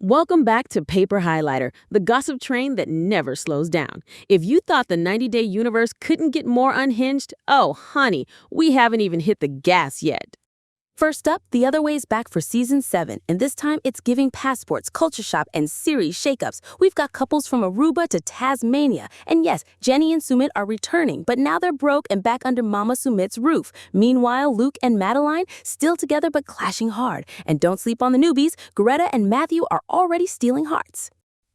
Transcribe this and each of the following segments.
Welcome back to Paper Highlighter, the gossip train that never slows down. If you thought the 90-day universe couldn't get more unhinged, oh, honey, we haven't even hit the gas yet. First up, The Other Way's back for Season 7, and this time it's giving passports, culture shock, and series shakeups. We've got couples from Aruba to Tasmania. And yes, Jenny and Sumit are returning, but now they're broke and back under Mama Sumit's roof. Meanwhile, Luke and Madeline, still together but clashing hard. And don't sleep on the newbies, Greta and Matthew are already stealing hearts.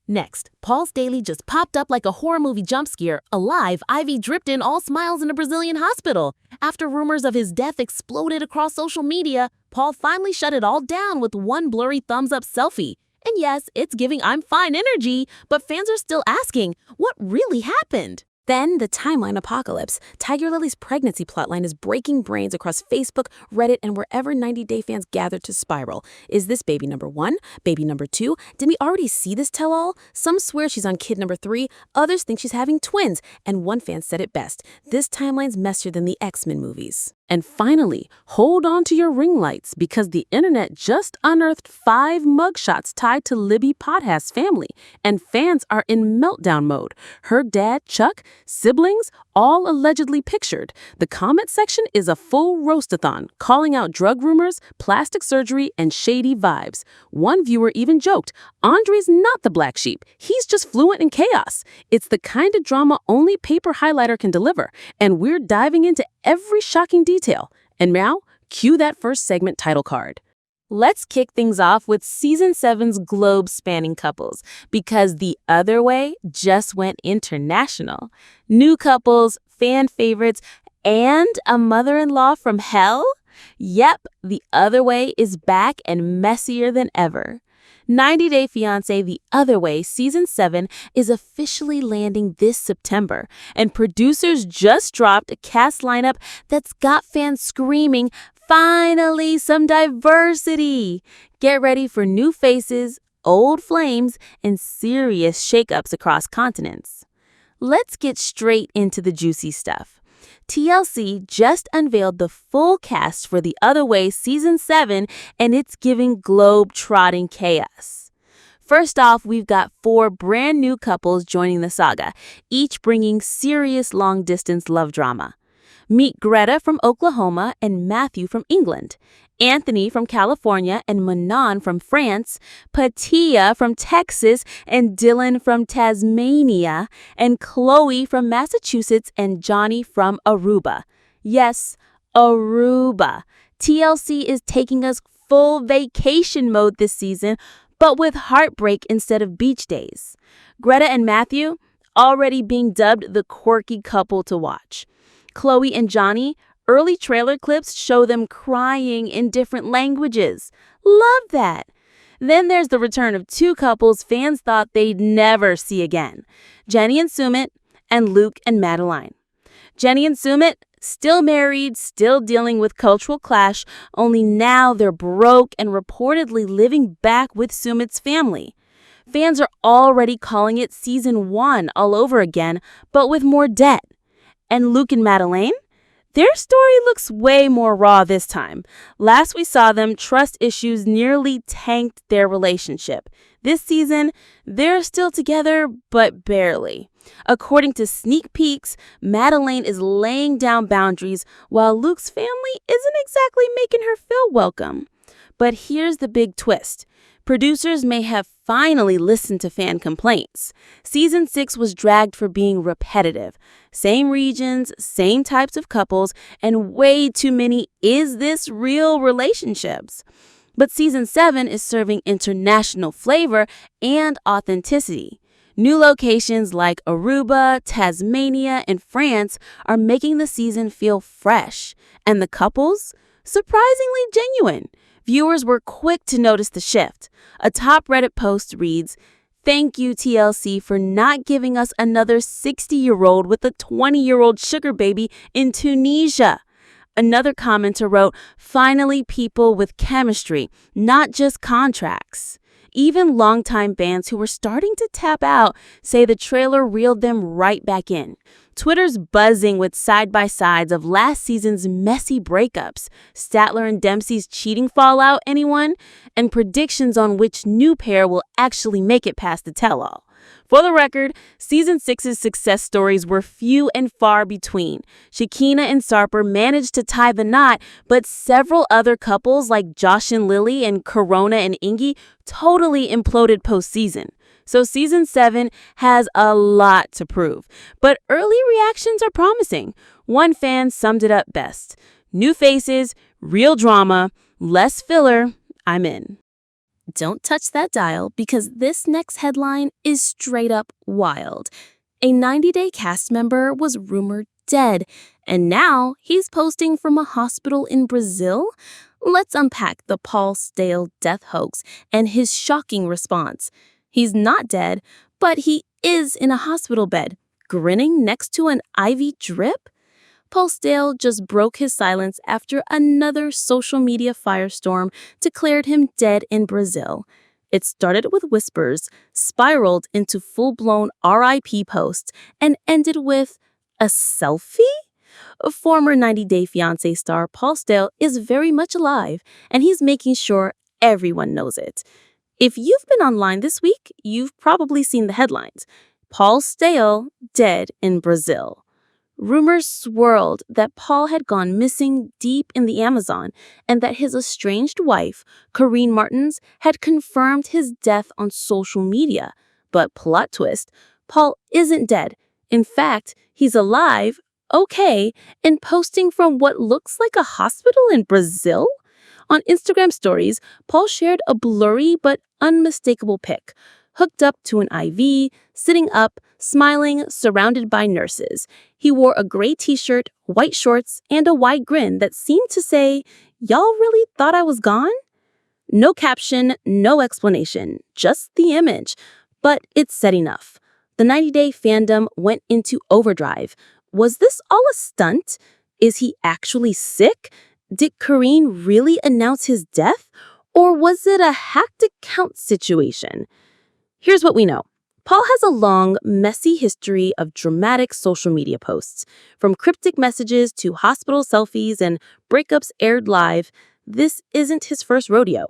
Next, Paul Staehle just popped up like a horror movie jump scare. Alive, Ivy dripped in all smiles in a Brazilian hospital. After rumors of his death exploded across social media, Paul finally shut it all down with one blurry thumbs-up selfie. And yes, it's giving I'm fine energy, but fans are still asking, what really happened? Then, the timeline apocalypse. Tiger Lily's pregnancy plotline is breaking brains across Facebook, Reddit, and wherever 90-day fans gather to spiral. Is this baby number 1? Baby number 2? Did we already see this tell-all? Some swear she's on kid number 3, others think she's having twins, and one fan said it best, this timeline's messier than the X-Men movies. And finally, hold on to your ring lights because the internet just unearthed 5 mugshots tied to Libby Potthast's family, and fans are in meltdown mode. Her dad, Chuck, siblings, all allegedly pictured. The comment section is a full roastathon, calling out drug rumors, plastic surgery, and shady vibes. One viewer even joked, Andre's not the black sheep, he's just fluent in chaos. It's the kind of drama only Paper Highlighter can deliver, and we're diving into every shocking detail. And now, cue that first segment title card. Let's kick things off with Season 7's globe-spanning couples, because The Other Way just went international. New couples, fan favorites, and a mother-in-law from hell? Yep, The Other Way is back and messier than ever. 90-Day Fiancé The Other Way Season 7 is officially landing this September, and producers just dropped a cast lineup that's got fans screaming, finally, some diversity! Get ready for new faces, old flames, and serious shakeups across continents. Let's get straight into the juicy stuff. TLC just unveiled the full cast for The Other Way Season 7, and it's giving globe-trotting chaos. First off, we've got 4 brand new couples joining the saga, each bringing serious long-distance love drama. Meet Greta from Oklahoma and Matthew from England, Anthony from California and Manon from France, Patia from Texas and Dylan from Tasmania, and Chloe from Massachusetts and Johnny from Aruba. Yes, Aruba. TLC is taking us full vacation mode this season, but with heartbreak instead of beach days. Greta and Matthew already being dubbed the quirky couple to watch. Chloe and Johnny, early trailer clips show them crying in different languages. Love that. Then there's the return of 2 couples fans thought they'd never see again. Jenny and Sumit, and Luke and Madeline. Jenny and Sumit, still married, still dealing with cultural clash, only now they're broke and reportedly living back with Sumit's family. Fans are already calling it Season 1 all over again, but with more debt. And Luke and Madeline? Their story looks way more raw this time. Last we saw them, trust issues nearly tanked their relationship. This season, they're still together, but barely. According to sneak peeks, Madeline is laying down boundaries, while Luke's family isn't exactly making her feel welcome. But here's the big twist. Producers may have finally listened to fan complaints. Season 6 was dragged for being repetitive. Same regions, same types of couples, and way too many is this real relationships. But Season 7 is serving international flavor and authenticity. New locations like Aruba, Tasmania, and France are making the season feel fresh. And the couples? Surprisingly genuine. Viewers were quick to notice the shift. A top Reddit post reads, "Thank you, TLC, for not giving us another 60-year-old with a 20-year-old sugar baby in Tunisia." Another commenter wrote, "Finally people with chemistry, not just contracts." Even longtime fans who were starting to tap out say the trailer reeled them right back in. Twitter's buzzing with side-by-sides of last season's messy breakups, Staehle and Dempsey's cheating fallout, anyone? And predictions on which new pair will actually make it past the tell-all. For the record, Season 6's success stories were few and far between. Shekinah and Sarper managed to tie the knot, but several other couples like Josh and Lily and Corona and Ingy totally imploded postseason. So Season 7 has a lot to prove, but early reactions are promising. One fan summed it up best: new faces, real drama, less filler, I'm in. Don't touch that dial because this next headline is straight up wild. A 90-day cast member was rumored dead, and now he's posting from a hospital in Brazil? Let's unpack the Paul Staehle death hoax and his shocking response. He's not dead, but he is in a hospital bed, grinning next to an IV drip? Paul Staehle just broke his silence after another social media firestorm declared him dead in Brazil. It started with whispers, spiraled into full-blown RIP posts, and ended with a selfie? A former 90 Day Fiancé star Paul Staehle is very much alive, and he's making sure everyone knows it. If you've been online this week, you've probably seen the headlines. Paul Staehle dead in Brazil. Rumors swirled that Paul had gone missing deep in the Amazon and that his estranged wife, Corinne Martins, had confirmed his death on social media. But plot twist, Paul isn't dead. In fact, he's alive, okay, and posting from what looks like a hospital in Brazil? On Instagram stories, Paul shared a blurry but unmistakable pic, hooked up to an IV, sitting up, smiling, surrounded by nurses. He wore a gray t-shirt, white shorts, and a wide grin that seemed to say, "Y'all really thought I was gone?" No caption, no explanation, just the image. But it said enough. The 90-day fandom went into overdrive. Was this all a stunt? Is he actually sick? Did Corinne really announce his death? Or was it a hacked account situation? Here's what we know. Paul has a long, messy history of dramatic social media posts. From cryptic messages to hospital selfies and breakups aired live, this isn't his first rodeo.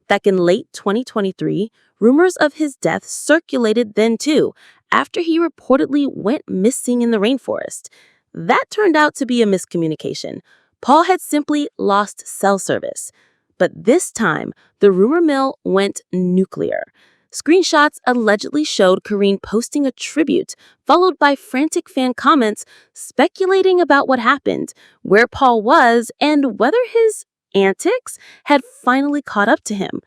Back in late 2023, rumors of his death circulated then too, after he reportedly went missing in the rainforest. That turned out to be a miscommunication. Paul had simply lost cell service. But this time, the rumor mill went nuclear. Screenshots allegedly showed Corinne posting a tribute, followed by frantic fan comments speculating about what happened, where Paul was, and whether his antics had finally caught up to him.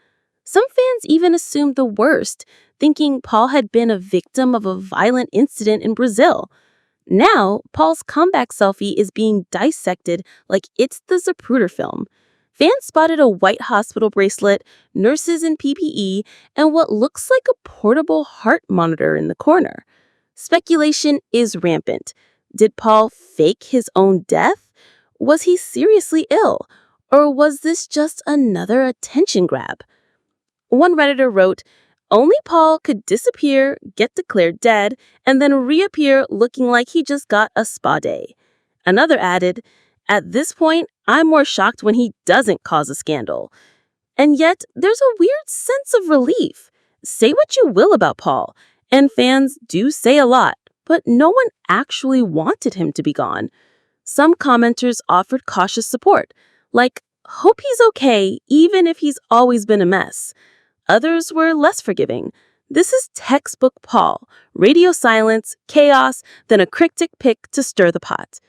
Some fans even assumed the worst, thinking Paul had been a victim of a violent incident in Brazil. Now, Paul's comeback selfie is being dissected like it's the Zapruder film. Fans spotted a white hospital bracelet, nurses in PPE, and what looks like a portable heart monitor in the corner. Speculation is rampant. Did Paul fake his own death? Was he seriously ill? Or was this just another attention grab? One Redditor wrote, "Only Paul could disappear, get declared dead, and then reappear looking like he just got a spa day." Another added, "At this point, I'm more shocked when he doesn't cause a scandal." And yet, there's a weird sense of relief. Say what you will about Paul, and fans do say a lot, but no one actually wanted him to be gone. Some commenters offered cautious support, like, hope he's okay even if he's always been a mess. Others were less forgiving. This is textbook Paul, radio silence, chaos, then a cryptic pic to stir the pot.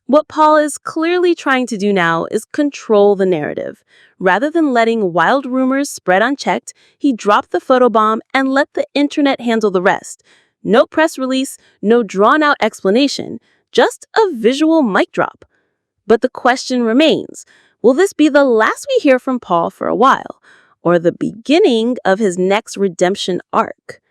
What Paul is clearly trying to do now is control the narrative. Rather than letting wild rumors spread unchecked, he dropped the photobomb and let the internet handle the rest. No press release, no drawn-out explanation, just a visual mic drop. But the question remains, will this be the last we hear from Paul for a while, or the beginning of his next redemption arc?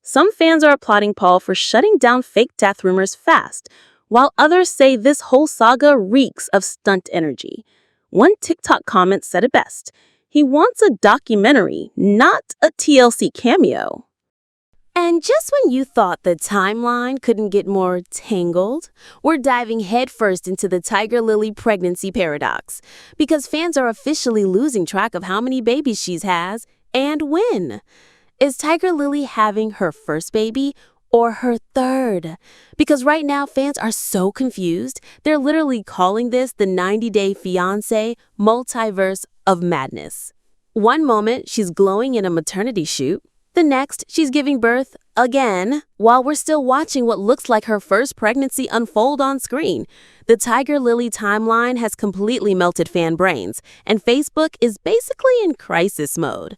Some fans are applauding Paul for shutting down fake death rumors fast, while others say this whole saga reeks of stunt energy. One TikTok comment said it best: He wants a documentary, not a TLC cameo. And just when you thought the timeline couldn't get more tangled, we're diving headfirst into the Tiger Lily pregnancy paradox, because fans are officially losing track of how many babies she has and when. Is Tiger Lily having her first baby or her third? Because right now fans are so confused, they're literally calling this the 90-Day Fiancé multiverse of madness. One moment she's glowing in a maternity shoot, the next, she's giving birth again while we're still watching what looks like her first pregnancy unfold on screen. The Tiger Lily timeline has completely melted fan brains, and Facebook is basically in crisis mode.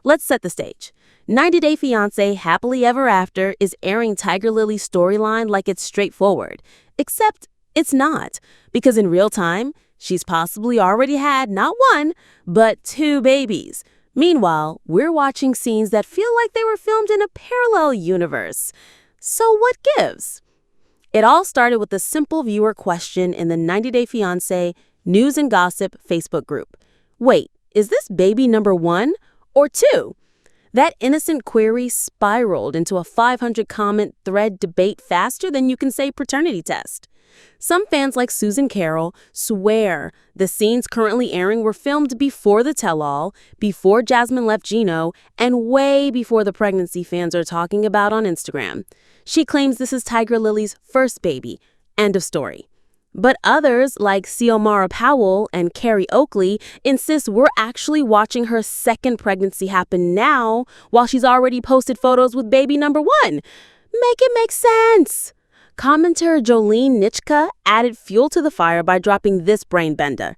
Let's set the stage. 90-Day Fiancé Happily Ever After is airing Tiger Lily's storyline like it's straightforward, except it's not, because in real time, she's possibly already had not one, but two babies. Meanwhile, we're watching scenes that feel like they were filmed in a parallel universe. So what gives? It all started with a simple viewer question in the 90-Day Fiancé News and Gossip Facebook group. Wait, is this baby number 1 or 2? That innocent query spiraled into a 500-comment thread debate faster than you can say paternity test. Some fans like Susan Carroll swear the scenes currently airing were filmed before the tell-all, before Jasmine left Gino, and way before the pregnancy fans are talking about on Instagram. She claims this is Tiger Lily's first baby. End of story. But others, like Xiomara Powell and Carrie Oakley, insist we're actually watching her second pregnancy happen now while she's already posted photos with baby number 1. Make it make sense! Commentator Jolene Nitschke added fuel to the fire by dropping this brain bender.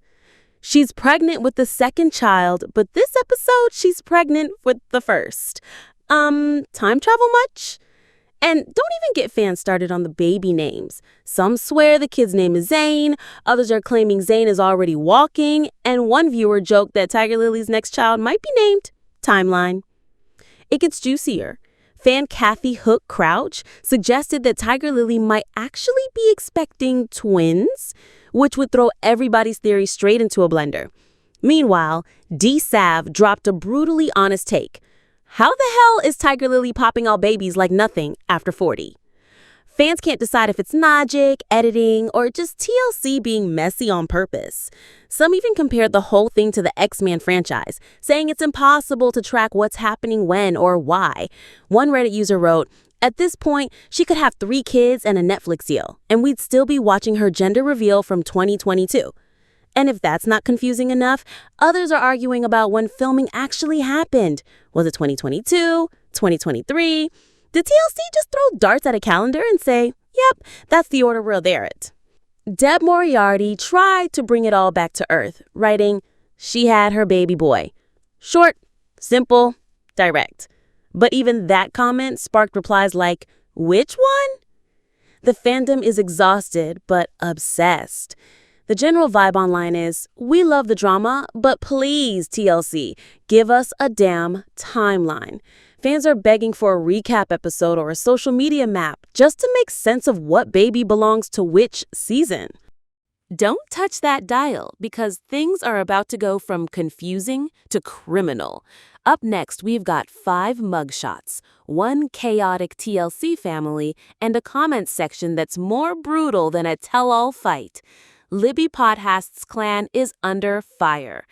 She's pregnant with the second child, but this episode she's pregnant with the first. Time travel much? And don't even get fans started on the baby names. Some swear the kid's name is Zayn, others are claiming Zayn is already walking, and one viewer joked that Tiger Lily's next child might be named Timeline. It gets juicier. Fan Kathy Hook Crouch suggested that Tiger Lily might actually be expecting twins, which would throw everybody's theory straight into a blender. Meanwhile, D. Sav dropped a brutally honest take. How the hell is Tiger Lily popping out babies like nothing after 40? Fans can't decide if it's magic, editing, or just TLC being messy on purpose. Some even compared the whole thing to the X-Men franchise, saying it's impossible to track what's happening when or why. One Reddit user wrote, "At this point, she could have 3 kids and a Netflix deal, and we'd still be watching her gender reveal from 2022. And if that's not confusing enough, others are arguing about when filming actually happened. Was it 2022? 2023? Did TLC just throw darts at a calendar and say, yep, that's the order we're there at? Deb Moriarty tried to bring it all back to earth, writing, she had her baby boy. Short, simple, direct. But even that comment sparked replies like, which one? The fandom is exhausted but obsessed. The general vibe online is, we love the drama, but please, TLC, give us a damn timeline. Fans are begging for a recap episode or a social media map just to make sense of what baby belongs to which season. Don't touch that dial because things are about to go from confusing to criminal. Up next, we've got 5 mugshots, 1 chaotic TLC family, and a comment section that's more brutal than a tell-all fight. Libby Potthast's clan is under fire.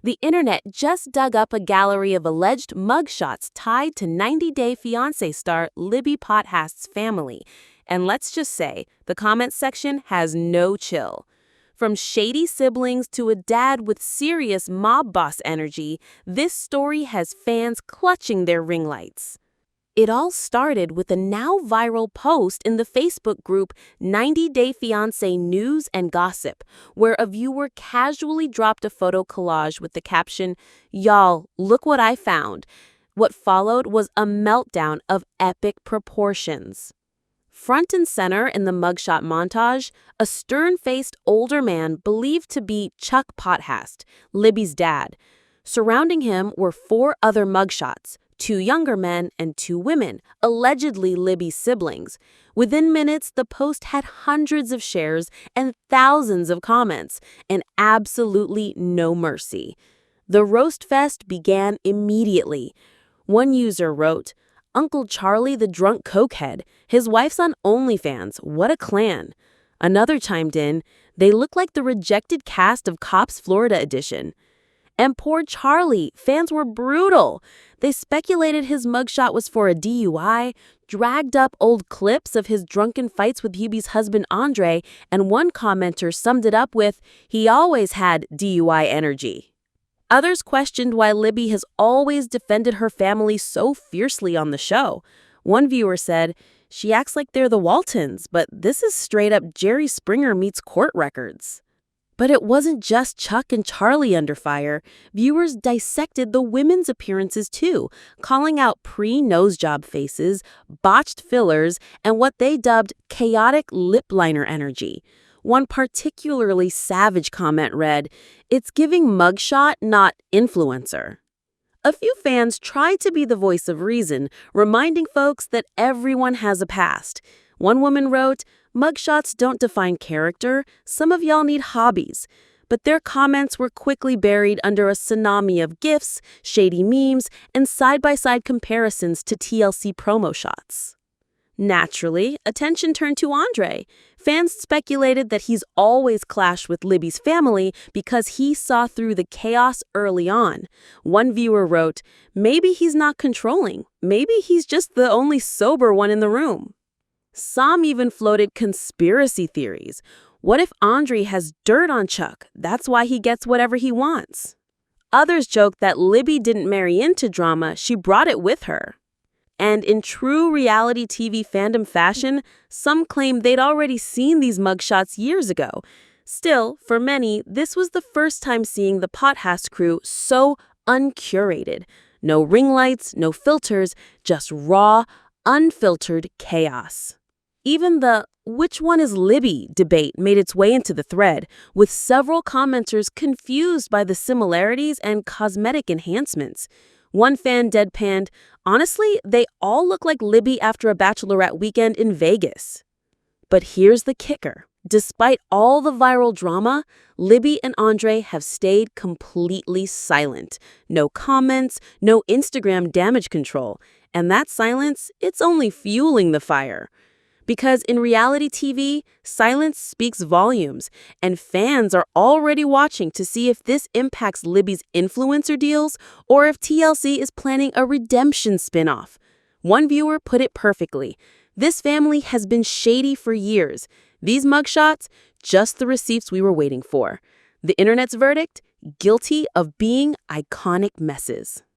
The internet just dug up a gallery of alleged mugshots tied to 90-Day Fiancé star Libby Potthast's family. And let's just say, the comments section has no chill. From shady siblings to a dad with serious mob boss energy, this story has fans clutching their ring lights. It all started with a now viral post in the Facebook group 90-Day Fiancé News and Gossip, where a viewer casually dropped a photo collage with the caption, "Y'all, look what I found." What followed was a meltdown of epic proportions. Front and center in the mugshot montage, a stern-faced older man believed to be Chuck Potthast, Libby's dad. Surrounding him were 4 other mugshots, 2 younger men and 2 women, allegedly Libby's siblings. Within minutes, the post had hundreds of shares and thousands of comments, and absolutely no mercy. The roast fest began immediately. One user wrote, "Uncle Charlie the drunk cokehead. His wife's on OnlyFans. What a clan." Another chimed in, "They look like the rejected cast of Cops Florida edition." And poor Charlie, fans were brutal. They speculated his mugshot was for a DUI, dragged up old clips of his drunken fights with Hubie's husband Andre, and one commenter summed it up with, "He always had DUI energy." Others questioned why Libby has always defended her family so fiercely on the show. One viewer said, "She acts like they're the Waltons, but this is straight up Jerry Springer meets court records." But it wasn't just Chuck and Charlie under fire. Viewers dissected the women's appearances too, calling out pre-nose job faces, botched fillers, and what they dubbed chaotic lip liner energy. One particularly savage comment read, "It's giving mugshot, not influencer." A few fans tried to be the voice of reason, reminding folks that everyone has a past. One woman wrote, "Mugshots don't define character. Some of y'all need hobbies." But their comments were quickly buried under a tsunami of GIFs, shady memes, and side-by-side comparisons to TLC promo shots. Naturally, attention turned to Andre. Fans speculated that he's always clashed with Libby's family because he saw through the chaos early on. One viewer wrote, "Maybe he's not controlling. Maybe he's just the only sober one in the room." Some even floated conspiracy theories. What if Andre has dirt on Chuck? That's why he gets whatever he wants. Others joked that Libby didn't marry into drama, she brought it with her. And in true reality TV fandom fashion, some claim they'd already seen these mugshots years ago. Still, for many, this was the first time seeing the Potthast crew so uncurated. No ring lights, no filters, just raw, unfiltered chaos. Even the "which one is Libby" debate made its way into the thread, with several commenters confused by the similarities and cosmetic enhancements. One fan deadpanned, "Honestly, they all look like Libby after a bachelorette weekend in Vegas." But here's the kicker. Despite all the viral drama, Libby and Andre have stayed completely silent. No comments, no Instagram damage control. And that silence, it's only fueling the fire. Because in reality TV, silence speaks volumes, and fans are already watching to see if this impacts Libby's influencer deals or if TLC is planning a redemption spinoff. One viewer put it perfectly. "This family has been shady for years. These mugshots, just the receipts we were waiting for." The internet's verdict? Guilty of being iconic messes.